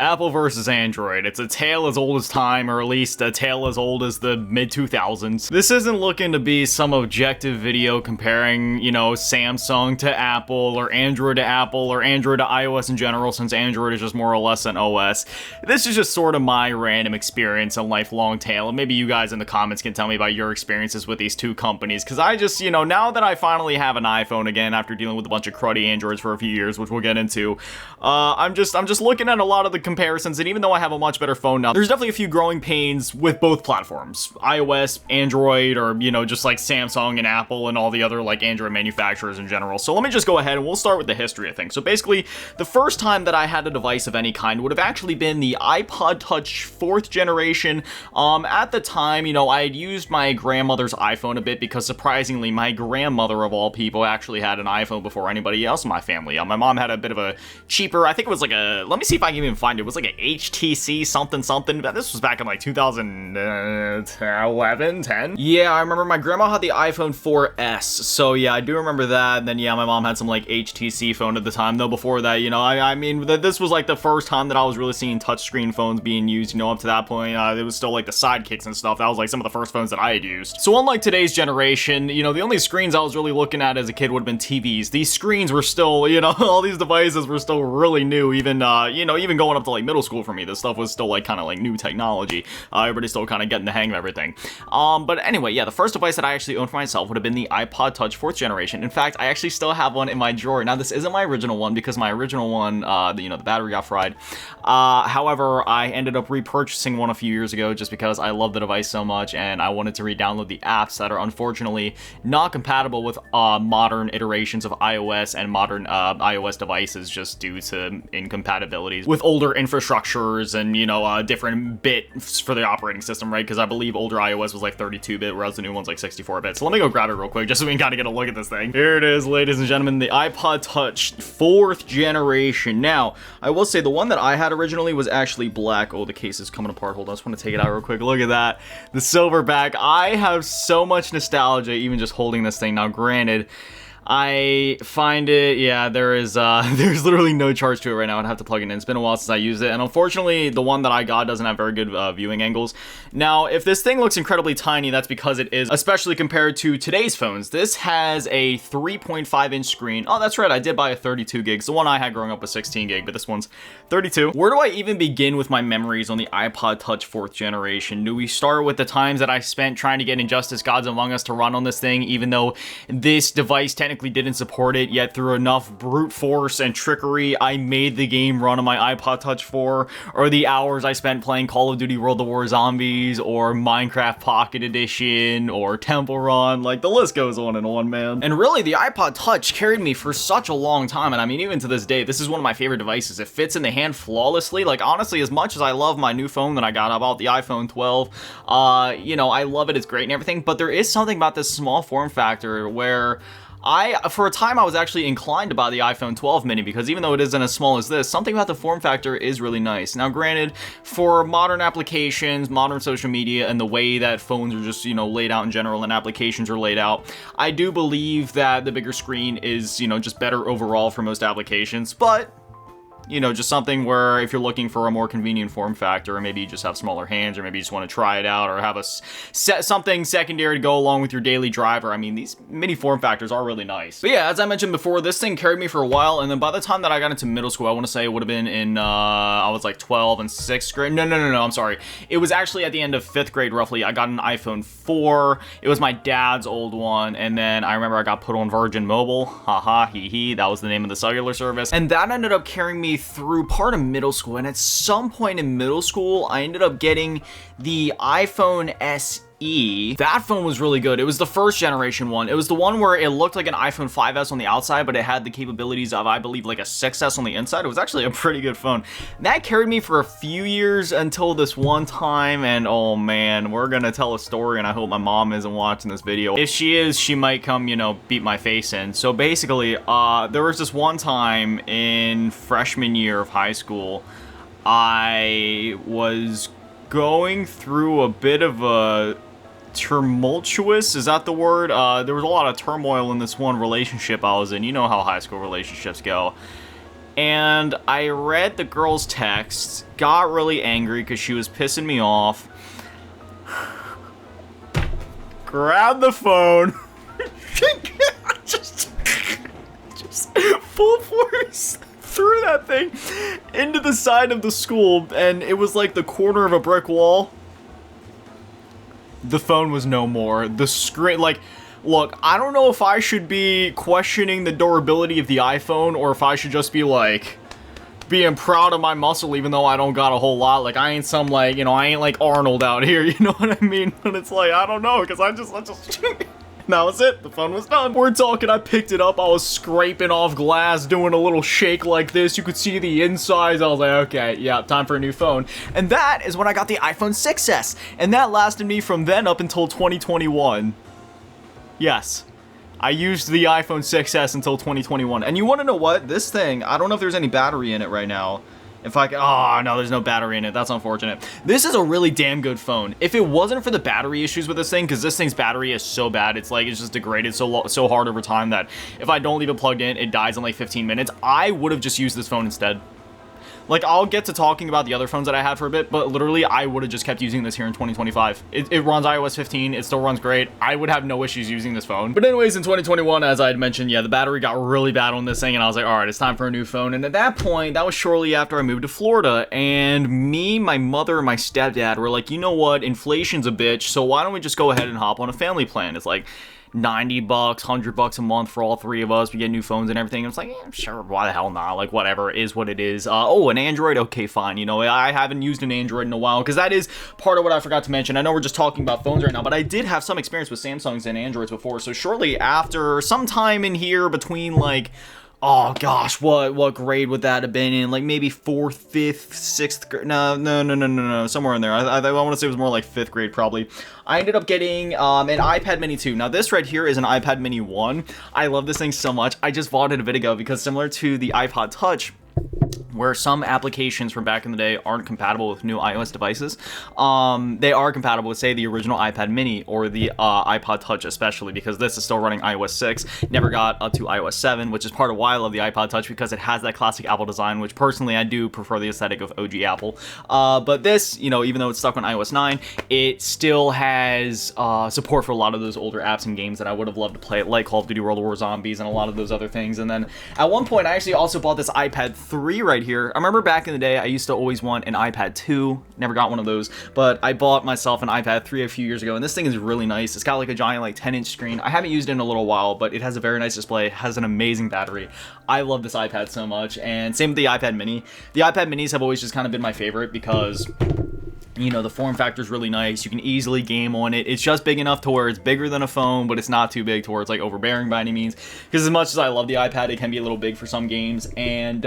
Apple versus Android. It's a tale as old as time, or at least a tale as old as the mid-2000s. This isn't looking to be some objective video comparing, you know, Samsung to Apple, or Android to Apple, or Android to iOS in general, since Android is just more or less an OS. This is just sort of my random experience, a lifelong tale, and maybe you guys in the comments can tell me about your experiences with these two companies, because I just, you know, now that I finally have an iPhone again, after dealing with a bunch of cruddy Androids for a few years, which we'll get into, I'm just looking at a lot of the comparisons, and even though I have a much better phone now, there's definitely a few growing pains with both platforms, iOS, Android, or, you know, just like Samsung and Apple and all the other like Android manufacturers in general. So let me just go ahead and we'll start with the history of things. So basically, the first time that I had a device of any kind would have actually been the iPod Touch 4th generation. At the time, you know, I had used my grandmother's iPhone a bit because surprisingly, my grandmother of all people actually had an iPhone before anybody else in my family. My mom had a bit of a cheaper, I think it was like a, let me see if I can even find it. It was like an HTC something. This was back in like 2011, 10. Yeah, I remember my grandma had the iPhone 4S. So yeah, I do remember that. And then yeah, my mom had some like HTC phone at the time. Though before that, you know, I mean, this was like the first time that I was really seeing touchscreen phones being used. You know, up to that point, it was still like the sidekicks and stuff. That was like some of the first phones that I had used. So unlike today's generation, you know, the only screens I was really looking at as a kid would have been TVs. These screens were still, you know, all these devices were still really new. Even, you know, even going up to like middle school for me, this stuff was still like kind of like new technology. Everybody's still kind of getting the hang of everything. But anyway, yeah, the first device that I actually owned for myself would have been the iPod Touch 4th generation. In fact, I actually still have one in my drawer. Now, this isn't my original one because my original one, you know, the battery got fried. However, I ended up repurchasing one a few years ago just because I love the device so much and I wanted to re-download the apps that are unfortunately not compatible with modern iterations of iOS and modern iOS devices just due to incompatibilities with older infrastructures and, you know, different bits for the operating system, right? Because I believe older iOS was like 32-bit, whereas the new one's like 64-bit. So let me go grab it real quick, just so we can kind of get a look at this thing. Here it is, ladies and gentlemen, the iPod Touch 4th generation. Now, I will say the one that I had originally was actually black. Oh, the case is coming apart. Hold on, I just want to take it out real quick. Look at that. The silver back. I have so much nostalgia even just holding this thing. Now, granted, I find it, yeah, there's literally no charge to it right now. I'd have to plug it in. It's been a while since I used it, and unfortunately, the one that I got doesn't have very good viewing angles. Now, if this thing looks incredibly tiny, that's because it is, especially compared to today's phones. This has a 3.5-inch screen. Oh, that's right, I did buy a 32 gigs. The one I had growing up was 16 gig, but this one's 32. Where do I even begin with my memories on the iPod Touch 4th generation? Do we start with the times that I spent trying to get Injustice Gods Among Us to run on this thing, even though this device technically didn't support it, yet through enough brute force and trickery, I made the game run on my iPod Touch 4, or the hours I spent playing Call of Duty World of War Zombies, or Minecraft Pocket Edition, or Temple Run, like the list goes on, man. And really, the iPod Touch carried me for such a long time, and I mean, even to this day, this is one of my favorite devices. It fits in the hand flawlessly. Like, honestly, as much as I love my new phone that I got, about the iPhone 12, you know, I love it, it's great and everything, but there is something about this small form factor where for a time, I was actually inclined to buy the iPhone 12 mini because even though it isn't as small as this, something about the form factor is really nice. Now, granted, for modern applications, modern social media, and the way that phones are just, you know, laid out in general and applications are laid out, I do believe that the bigger screen is, you know, just better overall for most applications, but you know, just something where if you're looking for a more convenient form factor, or maybe you just have smaller hands, or maybe you just want to try it out, or have something secondary to go along with your daily driver. I mean, these mini form factors are really nice. But yeah, as I mentioned before, this thing carried me for a while, and then by the time that I got into middle school, I want to say it would have been in, I was like 12 and 6th grade. No, I'm sorry. It was actually at the end of 5th grade, roughly. I got an iPhone 4. It was my dad's old one, and then I remember I got put on Virgin Mobile. Haha, hee. That was the name of the cellular service. And that ended up carrying me through part of middle school, and at some point in middle school, I ended up getting the iPhone SE. That phone was really good. It was the first generation one. It was the one where it looked like an iPhone 5S on the outside, but it had the capabilities of, I believe, like a 6S on the inside. It was actually a pretty good phone. That carried me for a few years until this one time, and oh man, we're gonna tell a story, and I hope my mom isn't watching this video. If she is, she might come, you know, beat my face in. So basically, there was this one time in freshman year of high school, I was going through a bit of a tumultuous, is that the word? There was a lot of turmoil in this one relationship I was in. You know how high school relationships go. and I read the girl's text, got really angry because she was pissing me off, grabbed the phone, just full force threw that thing into the side of the school, and it was like the corner of a brick wall. The phone was no more. The screen, like, look, I don't know if I should be questioning the durability of the iPhone or if I should just be like being proud of my muscle even though I don't got a whole lot. Like, I ain't some, like, you know, I ain't like Arnold out here, you know what I mean? But it's like, I don't know, because I just that was it. The phone was done. We're talking, I picked it up. I was scraping off glass, doing a little shake like this. You could see the insides. I was like, okay, yeah, time for a new phone. And that is when I got the iPhone 6s. And that lasted me from then up until 2021. Yes. I used the iPhone 6s until 2021. And you want to know what? This thing, I don't know if there's any battery in it right now. If I can, oh no, there's no battery in it. That's unfortunate. This is a really damn good phone. If it wasn't for the battery issues with this thing, because this thing's battery is so bad, it's like, it's just degraded so hard over time that if I don't leave it plugged in, it dies in like 15 minutes. I would have just used this phone instead. Like, I'll get to talking about the other phones that I had for a bit, but literally, I would have just kept using this here in 2025. It runs iOS 15, it still runs great. I would have no issues using this phone. But anyways, in 2021, as I had mentioned, yeah, the battery got really bad on this thing, and I was like, alright, it's time for a new phone. And at that point, that was shortly after I moved to Florida, and me, my mother, and my stepdad were like, you know what, inflation's a bitch, so why don't we just go ahead and hop on a family plan? It's like $90, $100 a month for all three of us. We get new phones and everything. It's like, yeah, sure, why the hell not? Like, whatever, it is what it is. Oh, an Android? Okay, fine. You know, I haven't used an Android in a while, because that is part of what I forgot to mention. I know we're just talking about phones right now, but I did have some experience with Samsungs and Androids before. So shortly after, sometime in here between, like, oh gosh, what grade would that have been in? Like maybe 4th, 5th, 6th grade? No, somewhere in there. I want to say it was more like 5th grade probably. I ended up getting an iPad Mini 2. Now this right here is an iPad Mini 1. I love this thing so much. I just bought it a bit ago because similar to the iPod Touch, where some applications from back in the day aren't compatible with new iOS devices, they are compatible with, say, the original iPad Mini or the iPod Touch, especially because this is still running iOS 6, never got up to iOS 7, which is part of why I love the iPod Touch, because it has that classic Apple design, which personally I do prefer the aesthetic of OG Apple. But this, you know, even though it's stuck on iOS 9, it still has support for a lot of those older apps and games that I would have loved to play, like Call of Duty World War Zombies and a lot of those other things. And then at one point, I actually also bought this iPad 3 right here. I remember back in the day, I used to always want an iPad 2. Never got one of those, but I bought myself an iPad 3 a few years ago, and this thing is really nice. It's got like a giant, like 10-inch screen. I haven't used it in a little while, but it has a very nice display. It has an amazing battery. I love this iPad so much, and same with the iPad Mini. The iPad Minis have always just kind of been my favorite because, you know, the form factor is really nice. You can easily game on it. It's just big enough to where it's bigger than a phone, but it's not too big to where it's like overbearing by any means. Because as much as I love the iPad, it can be a little big for some games. And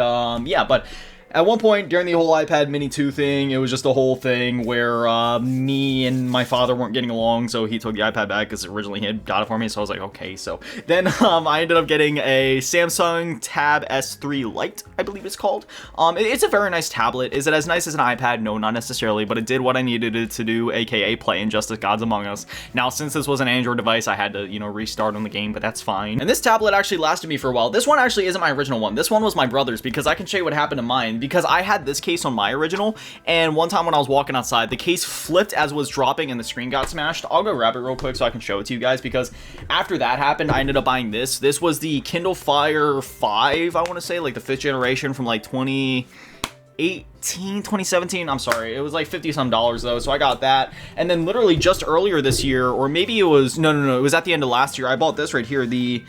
yeah, but at one point during the whole iPad Mini 2 thing, it was just a whole thing where me and my father weren't getting along, so he took the iPad back because originally he had got it for me, so I was like, okay. So then I ended up getting a Samsung Tab S3 Lite, I believe it's called. It's a very nice tablet. Is it as nice as an iPad? No, not necessarily, but it did what I needed it to do, aka play Injustice Gods Among Us. Now, since this was an Android device, I had to, you know, restart on the game, but that's fine. And this tablet actually lasted me for a while. This one actually isn't my original one. This one was my brother's, because I can show you what happened to mine. Because I had this case on my original, and one time when I was walking outside, the case flipped as it was dropping and the screen got smashed. I'll go grab it real quick so I can show it to you guys, because after that happened, I ended up buying this. This was the Kindle Fire 5, I want to say, like the 5th generation from like 2017, I'm sorry, it was like 50 some dollars though, so I got that. And then literally just earlier this year, or maybe it was, no, it was at the end of last year, I bought this right here, the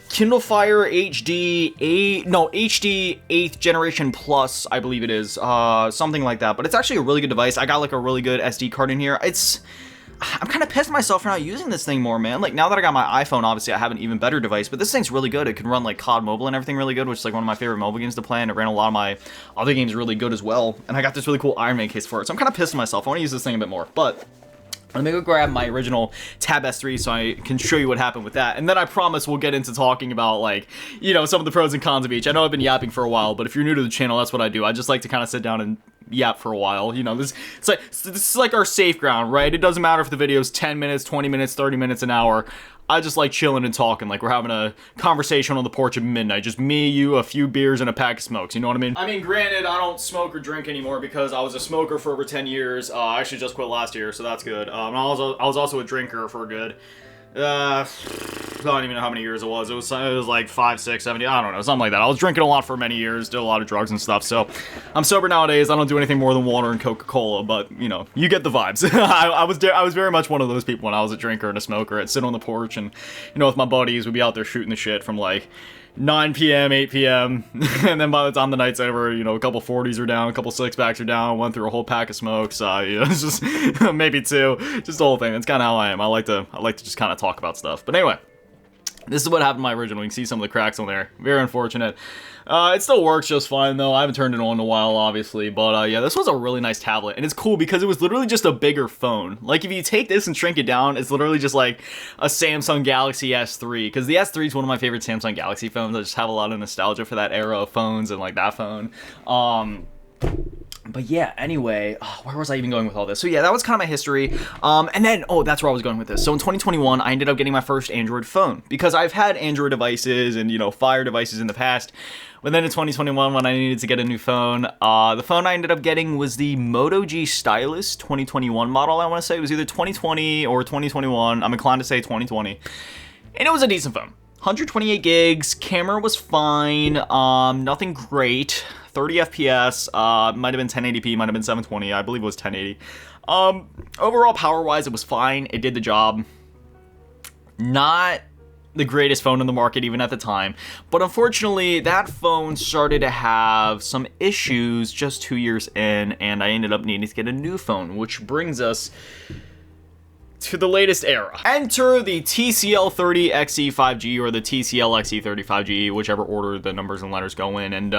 Kindle Fire HD 8th generation plus, I believe it is, something like that. But it's actually a really good device. I got like a really good SD card in here. I'm kind of pissed at myself for not using this thing more, man. Like, now that I got my iPhone, obviously I have an even better device, but this thing's really good. It can run like COD Mobile and everything really good, which is like one of my favorite mobile games to play, and it ran a lot of my other games really good as well. And I got this really cool Iron Man case for it, so I'm kind of pissed at myself. I want to use this thing a bit more, but let me go grab my original Tab S3 so I can show you what happened with that. And then I promise we'll get into talking about, like, you know, some of the pros and cons of each. I know I've been yapping for a while, but if you're new to the channel, that's what I do. I just like to kind of sit down and yap for a while. You know, this is like our safe ground, right? It doesn't matter if the video's 10 minutes, 20 minutes, 30 minutes, an hour. I just like chilling and talking, like we're having a conversation on the porch at midnight. Just me, you, a few beers, and a pack of smokes, you know what I mean? I mean, granted, I don't smoke or drink anymore because I was a smoker for over 10 years. I actually just quit last year, so that's good. I was also a drinker for a good, I don't even know how many years it was. It was like 5, 6, 7, I don't know, something like that. I was drinking a lot for many years, did a lot of drugs and stuff, so I'm sober nowadays. I don't do anything more than water and Coca-Cola, but, you know, you get the vibes. I was very much one of those people when I was a drinker and a smoker. I'd sit on the porch and, you know, with my buddies, we'd be out there shooting the shit from, like, 9 p.m., 8 p.m., and then by the time the night's over, you know, a couple 40s are down, a couple 6-packs are down, went through a whole pack of smokes, you know, it's just, maybe 2, just the whole thing. That's kind of how I am. I like to just kind of talk about stuff. But anyway, this is what happened to my original. You can see some of the cracks on there. Very unfortunate. It still works just fine, though. I haven't turned it on in a while, obviously. But, yeah, this was a really nice tablet. And it's cool because it was literally just a bigger phone. Like, if you take this and shrink it down, it's literally just like a Samsung Galaxy S3. Because the S3 is one of my favorite Samsung Galaxy phones. I just have a lot of nostalgia for that era of phones and, like, that phone. But yeah, anyway, where was I even going with all this? So yeah, that was kind of my history. And then, that's where I was going with this. So in 2021, I ended up getting my first Android phone because I've had Android devices and, you know, Fire devices in the past. But then in 2021, when I needed to get a new phone, the phone I ended up getting was the Moto G Stylus 2021 model, I want to say. It was either 2020 or 2021. I'm inclined to say 2020. And it was a decent phone. 128 gigs, camera was fine, nothing great. 30 FPS, might have been 1080p, might have been 720, I believe it was 1080. Overall, power-wise, it was fine, it did the job. Not the greatest phone on the market even at the time, but unfortunately, that phone started to have some issues just 2 years in, and I ended up needing to get a new phone, which brings us to the latest era. Enter the TCL 30 XE 5G or the TCL XE 30 5G, whichever order the numbers and letters go in, and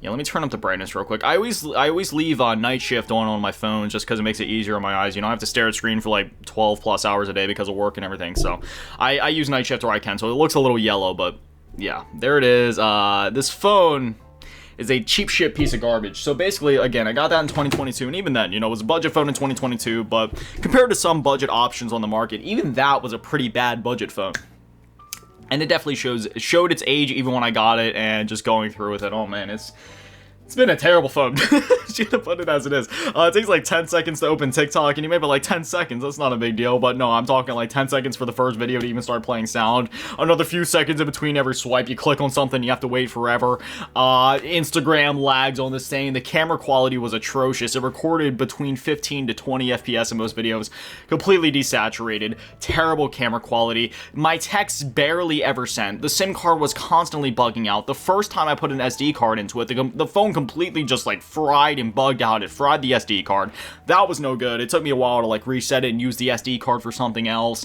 yeah, let me turn up the brightness real quick. I always leave night shift on my phone just because it makes it easier on my eyes. You know, I have to stare at screen for like 12 plus hours a day because of work and everything. So I use night shift where I can. So it looks a little yellow, but yeah, there it is. This phone is a cheap shit piece of garbage. So basically, again, I got that in 2022, and even then, you know, it was a budget phone in 2022, but compared to some budget options on the market, even that was a pretty bad budget phone. And it definitely showed its age even when I got it, and just going through with it, oh man, it's been a terrible phone. Just to put it as it is. It takes like 10 seconds to open TikTok, and you may be like 10 seconds, that's not a big deal, but no, I'm talking like 10 seconds for the first video to even start playing sound. Another few seconds in between every swipe. You click on something, you have to wait forever. Instagram lags on this thing. The camera quality was atrocious. It recorded between 15 to 20 FPS in most videos. Completely desaturated. Terrible camera quality. My texts barely ever sent. The SIM card was constantly bugging out. The first time I put an SD card into it, the phone completely just like fried and bugged out. It fried the SD card. That was no good. It took me a while to like reset it and use the SD card for something else.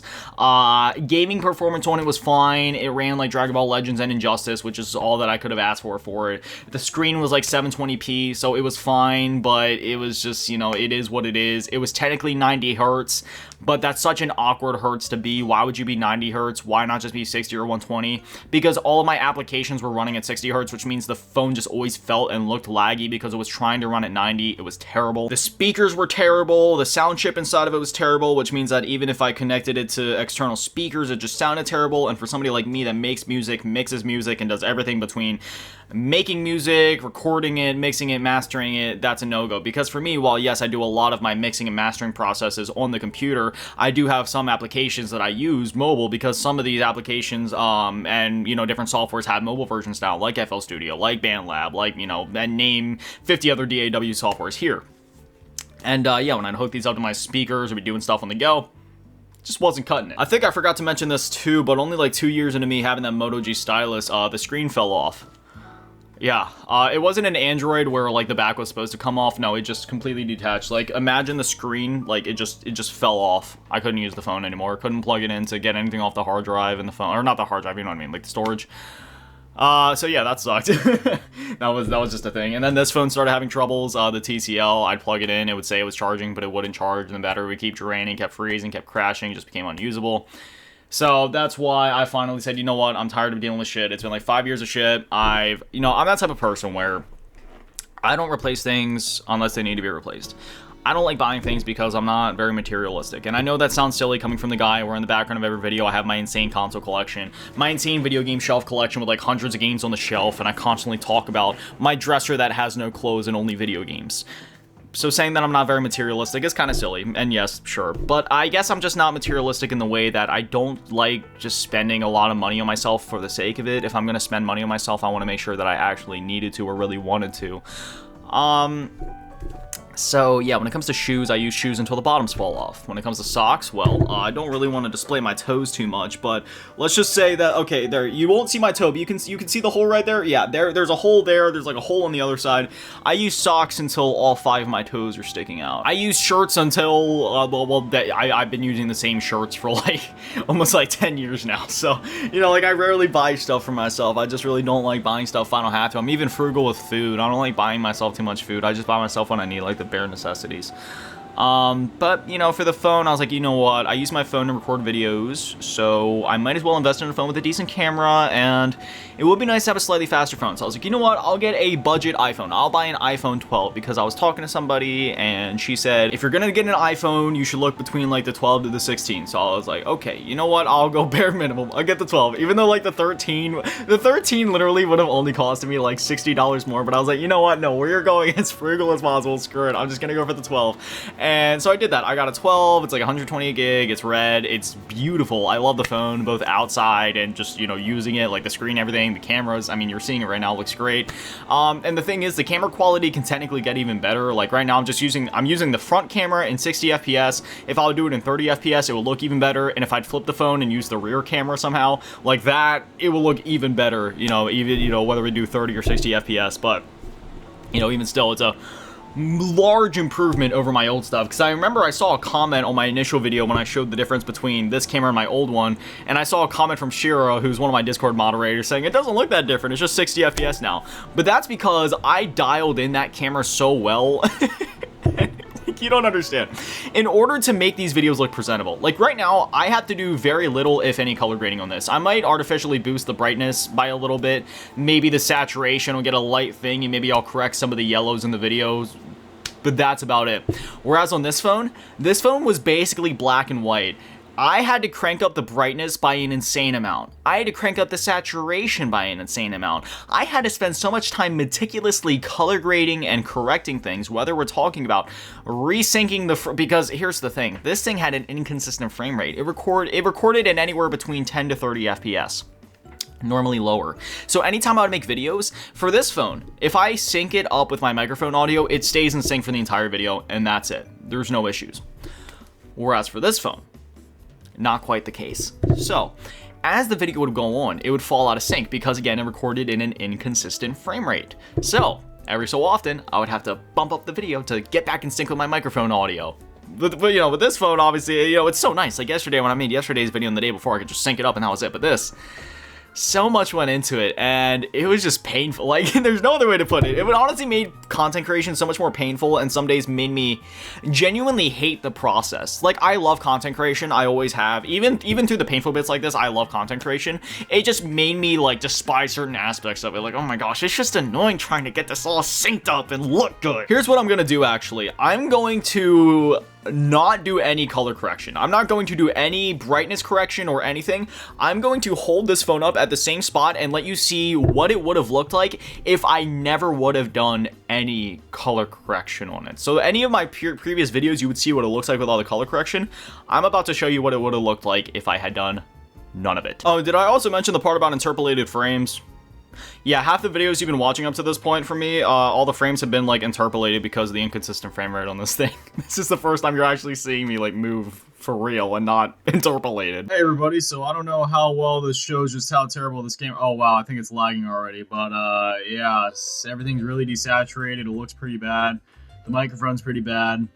Gaming performance on it was fine. It ran like Dragon Ball Legends and Injustice, which is all that I could have asked for it. The screen was like 720p, so it was fine, but it was just, you know, it is what it is. It was technically 90 hertz, but that's such an awkward hertz to be. Why would you be 90 hertz? Why not just be 60 or 120? Because all of my applications were running at 60 hertz, which means the phone just always felt and looked laggy because it was trying to run at 90. It was terrible. The speakers were terrible. The sound chip inside of it was terrible, which means that even if I connected it to external speakers, it just sounded terrible. And for somebody like me that makes music, mixes music, and does everything between making music, recording it, mixing it, mastering it, that's a no-go. Because for me, while yes, I do a lot of my mixing and mastering processes on the computer, I do have some applications that I use mobile because some of these applications and, you know, different softwares have mobile versions now, like FL Studio, like BandLab, like, you know, and name 50 other DAW softwares here. And yeah, when I'd hook these up to my speakers or be doing stuff on the go, just wasn't cutting it. I think I forgot to mention this too, but only like 2 years into me having that Moto G Stylus, the screen fell off. Yeah, it wasn't an Android where like the back was supposed to come off. No, it just completely detached. Like imagine the screen, like it just fell off. I couldn't use the phone anymore. Couldn't plug it in to get anything off the hard drive in the phone, or not the hard drive, you know what I mean, like the storage. So yeah, that sucked. that was just a thing. And then this phone started having troubles. The TCL, I'd plug it in, it would say it was charging, but it wouldn't charge, and the battery would keep draining, kept freezing, kept crashing, just became unusable. So that's why I finally said, you know what, I'm tired of dealing with shit. It's been like 5 years of shit. I'm that type of person where I don't replace things unless they need to be replaced. I don't like buying things because I'm not very materialistic. And I know that sounds silly coming from the guy where in the background of every video I have my insane console collection, my insane video game shelf collection with like hundreds of games on the shelf, and I constantly talk about my dresser that has no clothes and only video games. So saying that I'm not very materialistic is kind of silly, and yes, sure. But I guess I'm just not materialistic in the way that I don't like just spending a lot of money on myself for the sake of it. If I'm going to spend money on myself, I want to make sure that I actually needed to or really wanted to. So yeah, when it comes to shoes, I use shoes until the bottoms fall off. When it comes to socks, well, I don't really want to display my toes too much, but let's just say that, okay, there, you won't see my toe, but you can see the hole right there? Yeah, there's a hole there, there's like a hole on the other side. I use socks until all 5 of my toes are sticking out. I use shirts until, I've been using the same shirts for like, almost like 10 years now, so, you know, like I rarely buy stuff for myself. I just really don't like buying stuff if I don't have to. I'm even frugal with food. I don't like buying myself too much food. I just buy myself when I need, like, the bare necessities. But, you know, for the phone, I was like, you know what, I use my phone to record videos, so I might as well invest in a phone with a decent camera, and it would be nice to have a slightly faster phone. So I was like, you know what, I'll get a budget iPhone. I'll buy an iPhone 12, because I was talking to somebody, and she said, if you're gonna get an iPhone, you should look between, like, the 12 to the 16. So I was like, okay, you know what, I'll go bare minimum. I'll get the 12, even though, like, the 13 literally would have only costed me, like, $60 more, but I was like, you know what, no, we're going as frugal as possible, screw it, I'm just gonna go for the 12. And so I did that. I got a 12, it's like 128 gig, it's red, it's beautiful. I love the phone, both outside and just, you know, using it, like the screen, everything, the cameras, I mean, you're seeing it right now, it looks great. And the thing is, the camera quality can technically get even better. Like right now, I'm using the front camera in 60 FPS. If I would do it in 30 FPS, it would look even better. And if I'd flip the phone and use the rear camera somehow, like that, it will look even better, you know, even, you know, whether we do 30 or 60 FPS, but, you know, even still, it's a large improvement over my old stuff, because I remember I saw a comment on my initial video when I showed the difference between this camera and my old one, and I saw a comment from Shira, who's one of my Discord moderators, saying it doesn't look that different, it's just 60 FPS now. But that's because I dialed in that camera so well. You don't understand. In order to make these videos look presentable, like right now, I have to do very little, if any, color grading on this. I might artificially boost the brightness by a little bit. Maybe the saturation will get a light thing, and maybe I'll correct some of the yellows in the videos, but that's about it. Whereas on this phone was basically black and white. I had to crank up the brightness by an insane amount. I had to crank up the saturation by an insane amount. I had to spend so much time meticulously color grading and correcting things, whether we're talking about resyncing because here's the thing, this thing had an inconsistent frame rate. It recorded at anywhere between 10 to 30 FPS. Normally lower. So anytime I would make videos, for this phone, if I sync it up with my microphone audio, it stays in sync for the entire video, and that's it. There's no issues. Whereas for this phone, not quite the case. So, as the video would go on, it would fall out of sync because, again, it recorded in an inconsistent frame rate. So, every so often, I would have to bump up the video to get back in sync with my microphone audio. But you know, with this phone, obviously, you know, it's so nice. Like yesterday, when I made yesterday's video and the day before, I could just sync it up and that was it. But this, so much went into it, and it was just painful. Like, there's no other way to put it. It would honestly made content creation so much more painful, and some days made me genuinely hate the process. Like, I love content creation, I always have. Even through the painful bits like this, I love content creation. It just made me, like, despise certain aspects of it. Like, oh my gosh, it's just annoying trying to get this all synced up and look good. Here's what I'm gonna do, actually. I'm going to not do any color correction. I'm not going to do any brightness correction or anything. I'm going to hold this phone up at the same spot and let you see what it would have looked like if I never would have done any color correction on it. So any of my previous videos, you would see what it looks like with all the color correction. I'm about to show you what it would have looked like if I had done none of it. Oh, did I also mention the part about interpolated frames? Yeah, half the videos you've been watching up to this point from me, all the frames have been, like, interpolated because of the inconsistent frame rate on this thing. This is the first time you're actually seeing me, like, move for real and not interpolated. Hey, everybody, so I don't know how well this shows just how terrible this game— oh, wow, I think it's lagging already, but, yeah, everything's really desaturated, it looks pretty bad, the microphone's pretty bad.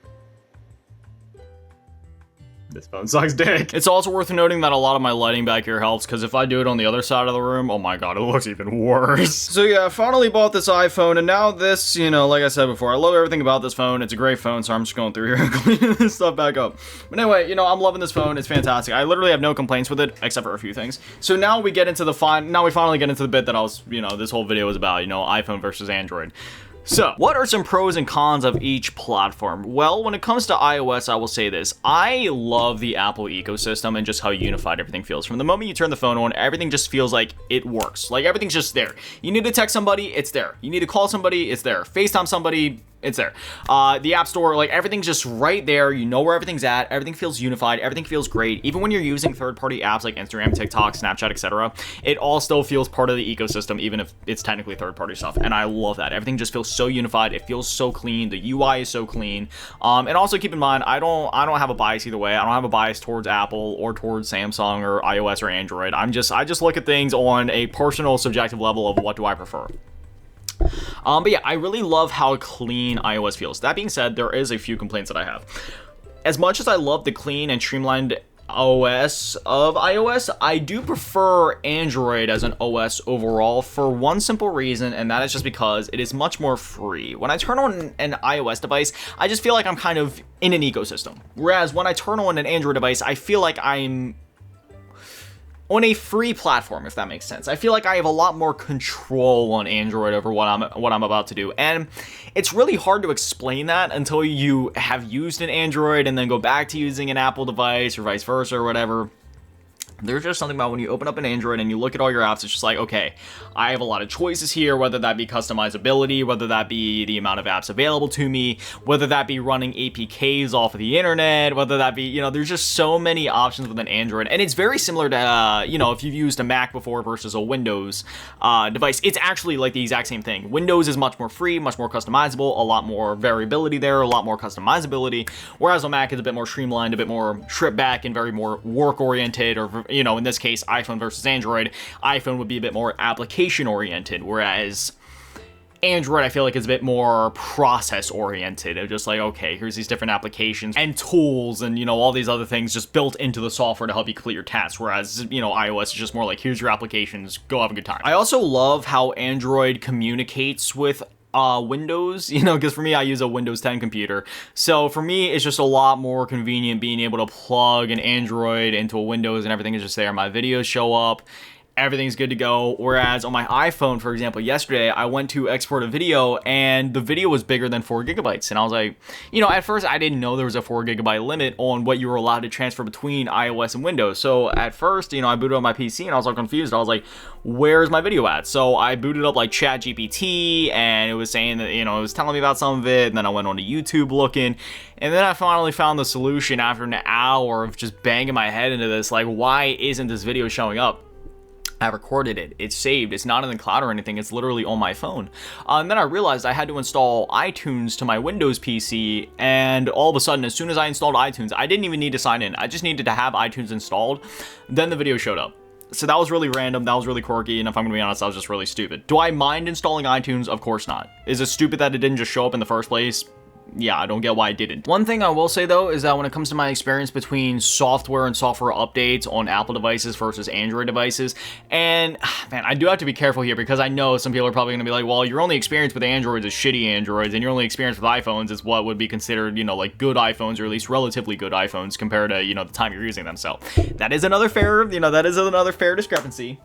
This phone sucks dick. It's also worth noting that a lot of my lighting back here helps, because if I do it on the other side of the room, oh my god, it looks even worse. So yeah, I finally bought this iPhone, and now this, you know, like I said before, I love everything about this phone. It's a great phone, so I'm just going through here and cleaning this stuff back up. But anyway, you know, I'm loving this phone. It's fantastic. I literally have no complaints with it, except for a few things. So now we get into the now we finally get into the bit that I was, you know, this whole video was about, you know, iPhone versus Android. So, what are some pros and cons of each platform? Well, when it comes to iOS, I will say this. I love the Apple ecosystem and just how unified everything feels. From the moment you turn the phone on, everything just feels like it works. Like, everything's just there. You need to text somebody, it's there. You need to call somebody, it's there. FaceTime somebody, it's there. The App Store, like, everything's just right there. You know where everything's at. Everything feels unified. Everything feels great. Even when you're using third-party apps like Instagram, TikTok, Snapchat, etc., it all still feels part of the ecosystem, even if it's technically third-party stuff. And I love that. Everything just feels so unified. It feels so clean. The UI is so clean. And also keep in mind, I don't have a bias either way. I don't have a bias towards Apple or towards Samsung or iOS or Android. I just look at things on a personal, subjective level of what do I prefer. But yeah, I really love how clean iOS feels. That being said, there is a few complaints that I have. As much as I love the clean and streamlined OS of iOS, I do prefer Android as an OS overall for one simple reason, and that is just because it is much more free. When I turn on an iOS device, I just feel like I'm kind of in an ecosystem. Whereas when I turn on an Android device, I feel like I'm on a free platform, if that makes sense. I feel like I have a lot more control on Android over what I'm about to do. And it's really hard to explain that until you have used an Android and then go back to using an Apple device or vice versa or whatever. There's just something about when you open up an Android and you look at all your apps, it's just like, okay, I have a lot of choices here, whether that be customizability, whether that be the amount of apps available to me, whether that be running APKs off of the internet, whether that be, you know, there's just so many options with an Android. And it's very similar to, you know, if you've used a Mac before versus a Windows device, it's actually like the exact same thing. Windows is much more free, much more customizable, a lot more variability there, a lot more customizability, whereas a Mac is a bit more streamlined, a bit more stripped back and very more work-oriented, or you know, in this case, iPhone versus Android, iPhone would be a bit more application-oriented, whereas Android, I feel like, is a bit more process-oriented. It's just like, okay, here's these different applications and tools and, you know, all these other things just built into the software to help you complete your tasks, whereas, you know, iOS is just more like, here's your applications, go have a good time. I also love how Android communicates with Windows, you know, because for me, I use a Windows 10 computer. So for me, it's just a lot more convenient being able to plug an Android into a Windows and everything is just there. My videos show up. Everything's good to go. Whereas on my iPhone, for example, yesterday, I went to export a video and the video was bigger than 4 gigabytes. And I was like, you know, at first I didn't know there was a 4 gigabyte limit on what you were allowed to transfer between iOS and Windows. So at first, you know, I booted up my PC and I was all confused. I was like, where's my video at? So I booted up like ChatGPT and it was saying that, you know, it was telling me about some of it. And then I went on to YouTube looking. And then I finally found the solution after an hour of just banging my head into this. Like, why isn't this video showing up? I recorded it, it's saved, it's not in the cloud or anything, it's literally on my phone. And then I realized I had to install iTunes to my Windows PC, and all of a sudden, as soon as I installed iTunes, I didn't even need to sign in, I just needed to have iTunes installed, then the video showed up. So that was really random, that was really quirky, and if I'm gonna be honest, that was just really stupid. Do I mind installing iTunes? Of course not. Is it stupid that it didn't just show up in the first place? Yeah, I don't get why I didn't. One thing I will say though is that when it comes to my experience between software and software updates on Apple devices versus Android devices, and man, I do have to be careful here because I know some people are probably gonna be like, well, your only experience with Androids is shitty Androids, and your only experience with iPhones is what would be considered, you know, like good iPhones, or at least relatively good iPhones compared to, you know, the time you're using them. So that is another fair, you know, that is another fair discrepancy.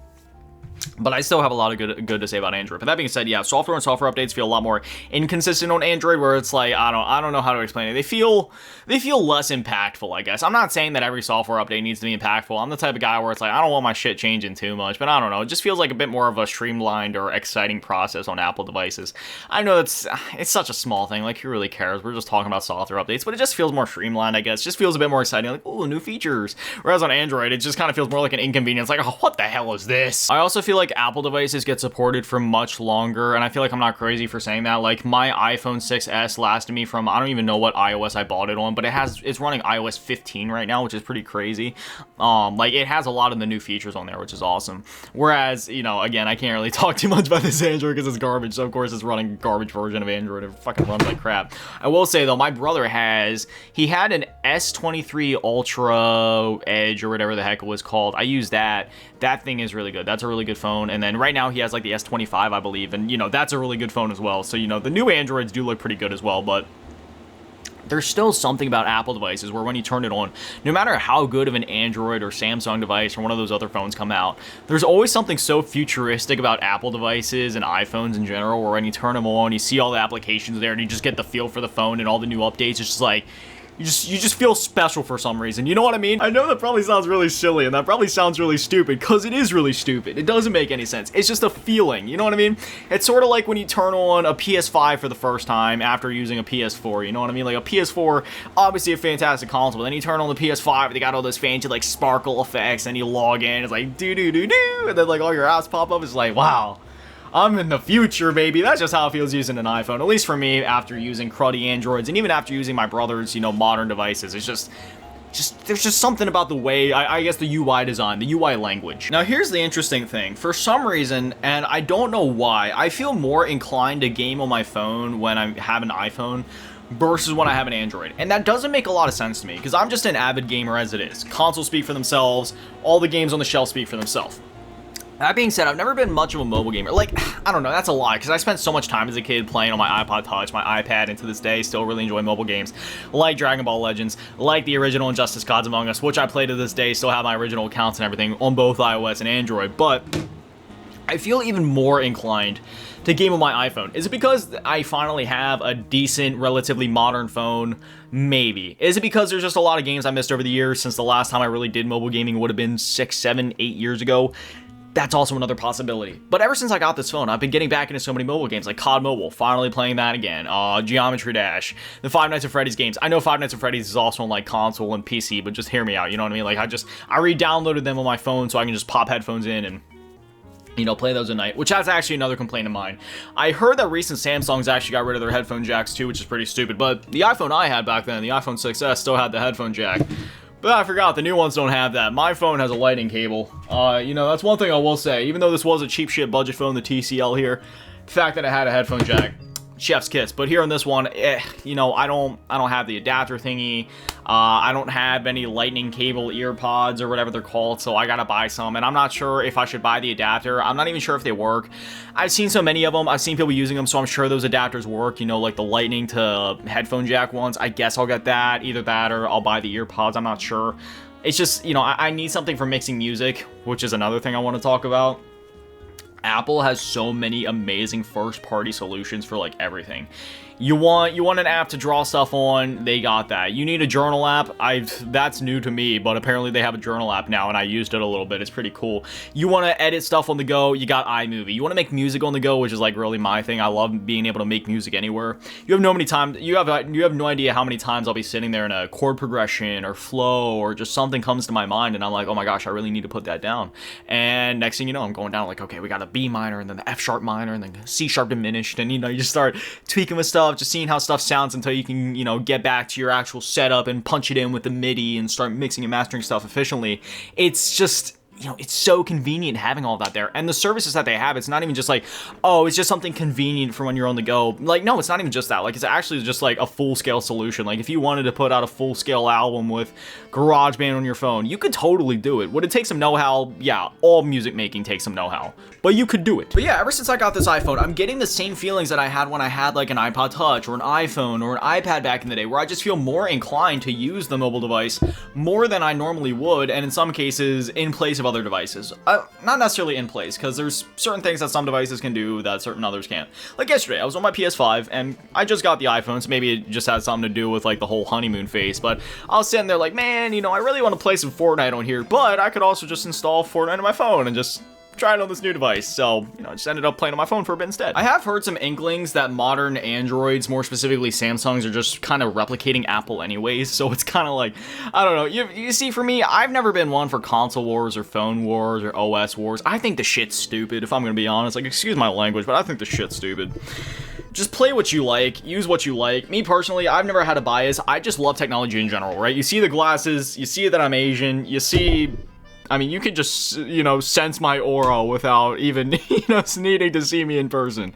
But I still have a lot of good to say about Android. But that being said, yeah, software and software updates feel a lot more inconsistent on Android, where it's like, I don't know how to explain it. They feel less impactful, I guess. I'm not saying that every software update needs to be impactful. I'm the type of guy where it's like, I don't want my shit changing too much, but I don't know. It just feels like a bit more of a streamlined or exciting process on Apple devices. I know it's such a small thing. Like, who really cares? We're just talking about software updates, but it just feels more streamlined, I guess. It just feels a bit more exciting. Like, ooh, new features. Whereas on Android, it just kind of feels more like an inconvenience. Like, oh, what the hell is this? I also feel like Apple devices get supported for much longer, and I feel like I'm not crazy for saying that. Like, my iPhone 6s lasted me from, I don't even know what iOS I bought it on, but it's running iOS 15 right now, which is pretty crazy. Like, it has a lot of the new features on there, which is awesome. Whereas, you know, again, I can't really talk too much about this Android because it's garbage, so of course it's running garbage version of Android. It fucking runs like crap. I will say though, my brother had an S23 Ultra Edge or whatever the heck it was called. I used that. That thing is really good. That's a really good phone. And then right now he has like the S25, I believe, and you know, that's a really good phone as well. So, you know, the new Androids do look pretty good as well, but there's still something about Apple devices where when you turn it on, no matter how good of an Android or Samsung device or one of those other phones come out, there's always something so futuristic about Apple devices and iPhones in general, where when you turn them on, you see all the applications there and you just get the feel for the phone and all the new updates. It's just like, you just feel special for some reason. You know what I mean? I know that probably sounds really silly and that probably sounds really stupid, because it is really stupid. It doesn't make any sense. It's just a feeling. You know what I mean? It's sort of like when you turn on a PS5 for the first time after using a PS4. You know what I mean? Like a PS4, obviously a fantastic console, but then you turn on the PS5, they got all those fancy like sparkle effects, and you log in, it's like do do do do, and then like all your apps pop up. It's like, wow, I'm in the future, baby. That's just how it feels using an iPhone, at least for me, after using cruddy Androids, and even after using my brother's, you know, modern devices. It's just there's just something about the way, I guess, the UI design, the UI language. Now, here's the interesting thing. For some reason, and I don't know why, I feel more inclined to game on my phone when I have an iPhone versus when I have an Android. And that doesn't make a lot of sense to me, because I'm just an avid gamer as it is. Consoles speak for themselves. All the games on the shelf speak for themselves. That being said, I've never been much of a mobile gamer. Like, I don't know, that's a lie, because I spent so much time as a kid playing on my iPod Touch, my iPad, and to this day, still really enjoy mobile games, like Dragon Ball Legends, like the original Injustice Gods Among Us, which I play to this day, still have my original accounts and everything on both iOS and Android, but I feel even more inclined to game on my iPhone. Is it because I finally have a decent, relatively modern phone? Maybe. Is it because there's just a lot of games I missed over the years, since the last time I really did mobile gaming would have been 6, 7, 8 years ago? That's also another possibility. But ever since I got this phone, I've been getting back into so many mobile games, like COD Mobile, finally playing that again, Geometry Dash, the Five Nights at Freddy's games. I know Five Nights at Freddy's is also on like console and PC, but just hear me out, you know what I mean? Like I re-downloaded them on my phone so I can just pop headphones in and, you know, play those at night, which that's actually another complaint of mine. I heard that recent Samsungs actually got rid of their headphone jacks too, which is pretty stupid, but the iPhone I had back then, the iPhone 6S, still had the headphone jack. But I forgot, the new ones don't have that. My phone has a lightning cable. You know, that's one thing I will say. Even though this was a cheap shit budget phone, the TCL here, the fact that it had a headphone jack, chef's kiss. But here on this one, you know, I don't have the adapter thingy. I don't have any lightning cable ear pods or whatever they're called, so I gotta buy some, and I'm not sure if I should buy the adapter. I'm not even sure if they work. I've seen so many of them. I've seen people using them, so I'm sure those adapters work, you know, like the lightning to headphone jack ones. I guess I'll get that, either that or I'll buy the ear pods. I'm not sure. It's just, you know, I need something for mixing music, which is another thing I want to talk about. Apple has so many amazing first-party solutions for like everything. You want an app to draw stuff on, they got that. You need a journal app, that's new to me, but apparently they have a journal app now, and I used it a little bit. It's pretty cool. You want to edit stuff on the go, you got iMovie. You want to make music on the go, which is like really my thing. I love being able to make music anywhere. You have no idea how many times I'll be sitting there in a chord progression or flow, or just something comes to my mind, and I'm like, oh my gosh, I really need to put that down. And next thing you know, I'm going down like, okay, we got a B minor, and then the F sharp minor, and then C sharp diminished, and you know, you just start tweaking with stuff, just seeing how stuff sounds until you can, you know, get back to your actual setup and punch it in with the MIDI and start mixing and mastering stuff efficiently. It's just, you know, it's so convenient having all that there. And the services that they have, it's not even just like, oh, it's just something convenient for when you're on the go. Like, no, it's not even just that. Like, it's actually just like a full-scale solution. Like, if you wanted to put out a full-scale album with GarageBand on your phone, you could totally do it. Would it take some know-how? Yeah, all music making takes some know-how. But you could do it. But yeah, ever since I got this iPhone, I'm getting the same feelings that I had when I had like an iPod Touch or an iPhone or an iPad back in the day, where I just feel more inclined to use the mobile device more than I normally would, and in some cases, in place of other devices. Not necessarily in place, because there's certain things that some devices can do that certain others can't. Like yesterday, I was on my PS5, and I just got the iPhone, so maybe it just has something to do with like the whole honeymoon phase, but I was sitting there like, man, you know, I really want to play some Fortnite on here, but I could also just install Fortnite on my phone and just try it on this new device. So, you know, I just ended up playing on my phone for a bit instead. I have heard some inklings that modern Androids, more specifically Samsungs, are just kind of replicating Apple anyways, so it's kind of like, I don't know. You see, for me, I've never been one for console wars or phone wars or OS wars. I think the shit's stupid, if I'm gonna be honest. Like, excuse my language, but I think the shit's stupid. Just play what you like, use what you like. Me personally, I've never had a bias. I just love technology in general, right? You see the glasses, you see that I'm Asian, you see, I mean, you can just, you know, sense my aura without even, you know, needing to see me in person.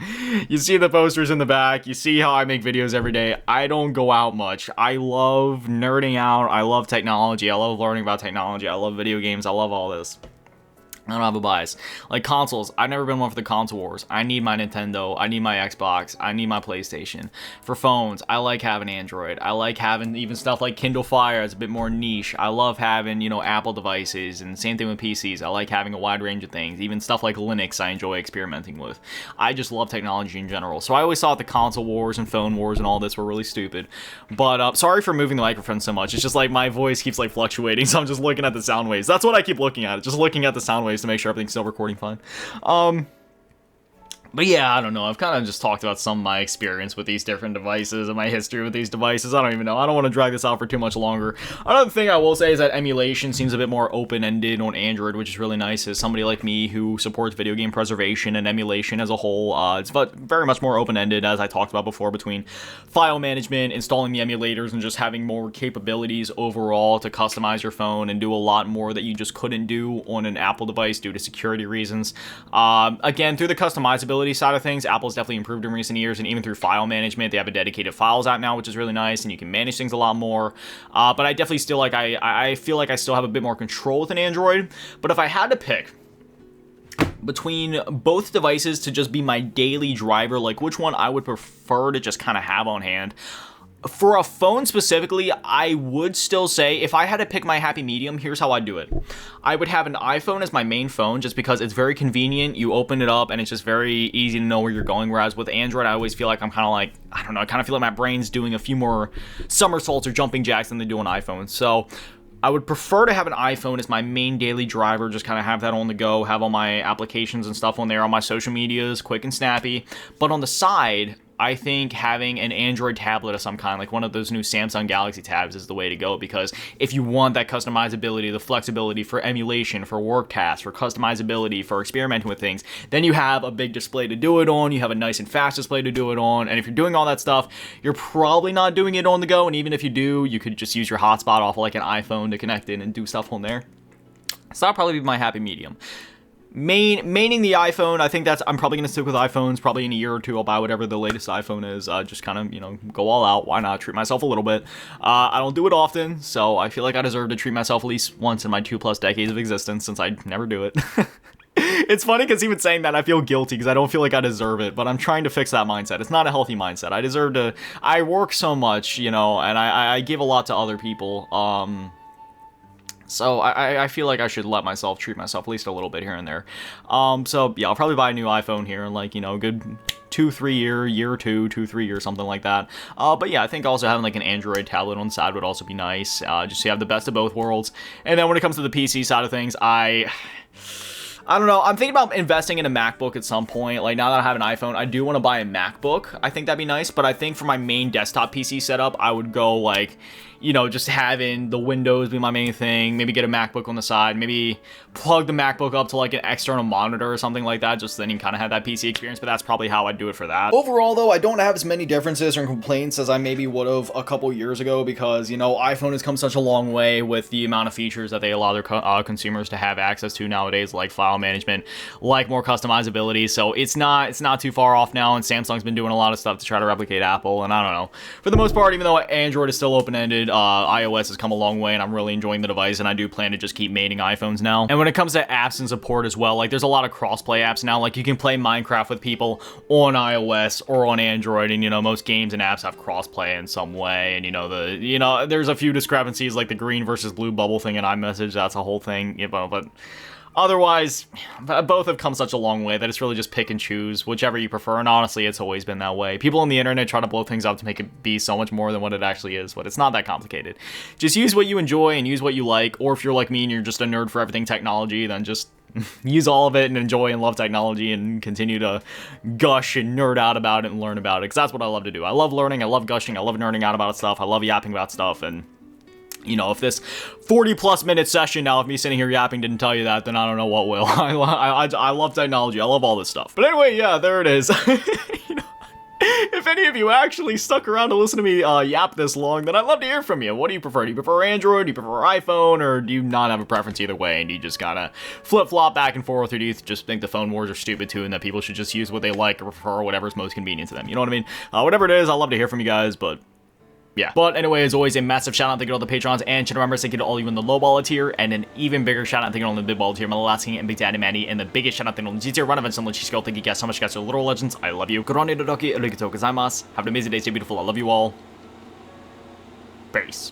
You see the posters in the back. You see how I make videos every day. I don't go out much. I love nerding out. I love technology. I love learning about technology. I love video games. I love all this. I don't have a bias. Like consoles, I've never been one for the console wars. I need my Nintendo, I need my Xbox, I need my PlayStation. For phones, I like having Android. I like having even stuff like Kindle Fire, it's a bit more niche. I love having, you know, Apple devices, and same thing with PCs. I like having a wide range of things. Even stuff like Linux I enjoy experimenting with. I just love technology in general. So I always thought the console wars and phone wars and all this were really stupid. But sorry for moving the microphone so much. It's just like my voice keeps like fluctuating, so I'm just looking at the sound waves. That's what I keep looking at, just looking at the sound waves to make sure everything's still recording fine. But yeah, I don't know. I've kind of just talked about some of my experience with these different devices and my history with these devices. I don't even know. I don't want to drag this out for too much longer. Another thing I will say is that emulation seems a bit more open-ended on Android, which is really nice. As somebody like me who supports video game preservation and emulation as a whole, it's very much more open-ended, as I talked about before, between file management, installing the emulators, and just having more capabilities overall to customize your phone and do a lot more that you just couldn't do on an Apple device due to security reasons. Again, through the customizability side of things, Apple's definitely improved in recent years, and even through file management, they have a dedicated files app now, which is really nice, and you can manage things a lot more. But I definitely still I feel like I still have a bit more control with an Android. But if I had to pick between both devices to just be my daily driver, like which one I would prefer to just kind of have on hand, for a phone specifically, I would still say if I had to pick my happy medium, here's how I'd do it. I would have an iPhone as my main phone just because it's very convenient. You open it up and it's just very easy to know where you're going. Whereas with Android, I always feel like I'm kind of like, I don't know, I kind of feel like my brain's doing a few more somersaults or jumping jacks than they do on iPhone. So I would prefer to have an iPhone as my main daily driver, just kind of have that on the go, have all my applications and stuff on there, all my social medias, quick and snappy. But on the side, I think having an Android tablet of some kind, like one of those new Samsung Galaxy tabs, is the way to go, because if you want that customizability, the flexibility for emulation, for work tasks, for customizability, for experimenting with things, then you have a big display to do it on, you have a nice and fast display to do it on, and if you're doing all that stuff, you're probably not doing it on the go, and even if you do, you could just use your hotspot off of like an iPhone to connect in and do stuff on there. So that'll probably be my happy medium. Maining the iPhone, I think I'm probably going to stick with iPhones. Probably in a year or two, I'll buy whatever the latest iPhone is. Just kind of, you know, go all out. Why not? Treat myself a little bit. I don't do it often, so I feel like I deserve to treat myself at least once in my 2+ decades of existence, since I never do it. It's funny because even saying that, I feel guilty because I don't feel like I deserve it, but I'm trying to fix that mindset. It's not a healthy mindset. I work so much, you know, and I give a lot to other people. So I feel like I should let myself treat myself at least a little bit here and there. So yeah, I'll probably buy a new iPhone here in like, you know, a good 2-3 year or 2-3 years, something like that. But yeah, I think also having like an Android tablet on the side would also be nice, just so you have the best of both worlds. And then when it comes to the PC side of things, I don't know. I'm thinking about investing in a MacBook at some point. Like, now that I have an iPhone, I do want to buy a MacBook. I think that'd be nice. But I think for my main desktop PC setup, I would go like, you know, just having the Windows be my main thing. Maybe get a MacBook on the side. Maybe plug the MacBook up to like an external monitor or something like that. Just then you kind of have that PC experience. But that's probably how I'd do it for that. Overall, though, I don't have as many differences or complaints as I maybe would have a couple years ago, because, you know, iPhone has come such a long way with the amount of features that they allow their consumers to have access to nowadays, like file management, like more customizability. So it's not too far off now, and Samsung's been doing a lot of stuff to try to replicate Apple. And I don't know, for the most part, even though Android is still open-ended, iOS has come a long way, and I'm really enjoying the device, and I do plan to just keep mating iPhones now. And when it comes to apps and support as well, like there's a lot of cross-play apps now. Like you can play Minecraft with people on iOS or on Android, and you know, most games and apps have cross-play in some way. And you know, there's a few discrepancies, like the green versus blue bubble thing in iMessage. That's a whole thing, you know, but otherwise, both have come such a long way that it's really just pick and choose, whichever you prefer, and honestly, it's always been that way. People on the internet try to blow things up to make it be so much more than what it actually is, but it's not that complicated. Just use what you enjoy and use what you like, or if you're like me and you're just a nerd for everything technology, then just use all of it and enjoy and love technology and continue to gush and nerd out about it and learn about it, because that's what I love to do. I love learning, I love gushing, I love nerding out about stuff, I love yapping about stuff, and you know, if this 40+ minute session now of me sitting here yapping didn't tell you that, then I don't know what will. I love technology. I love all this stuff. But anyway, yeah, there it is. You know, if any of you actually stuck around to listen to me yap this long, then I'd love to hear from you. What do you prefer? Do you prefer Android? Do you prefer iPhone? Or do you not have a preference either way, and do you just gotta flip-flop back and forth? Or do you just think the phone wars are stupid too, and that people should just use what they like or prefer, whatever's most convenient to them? You know what I mean? Whatever it is, I'd love to hear from you guys, but yeah. But anyway, as always, a massive shout out, thank you to all the patrons and channel members, thank you to all you in the low baller tier, and an even bigger shout out, thank you to all in the big baller tier, my last king and Big Daddy Manny, and the biggest shout out, thank you to all the G tier run events and Luchi Skill. Thank you guys so much, guys, to literal legends. I love you. Kurani Dodoki, arigatou gozaimasu. Have an amazing day, stay beautiful. I love you all. Peace.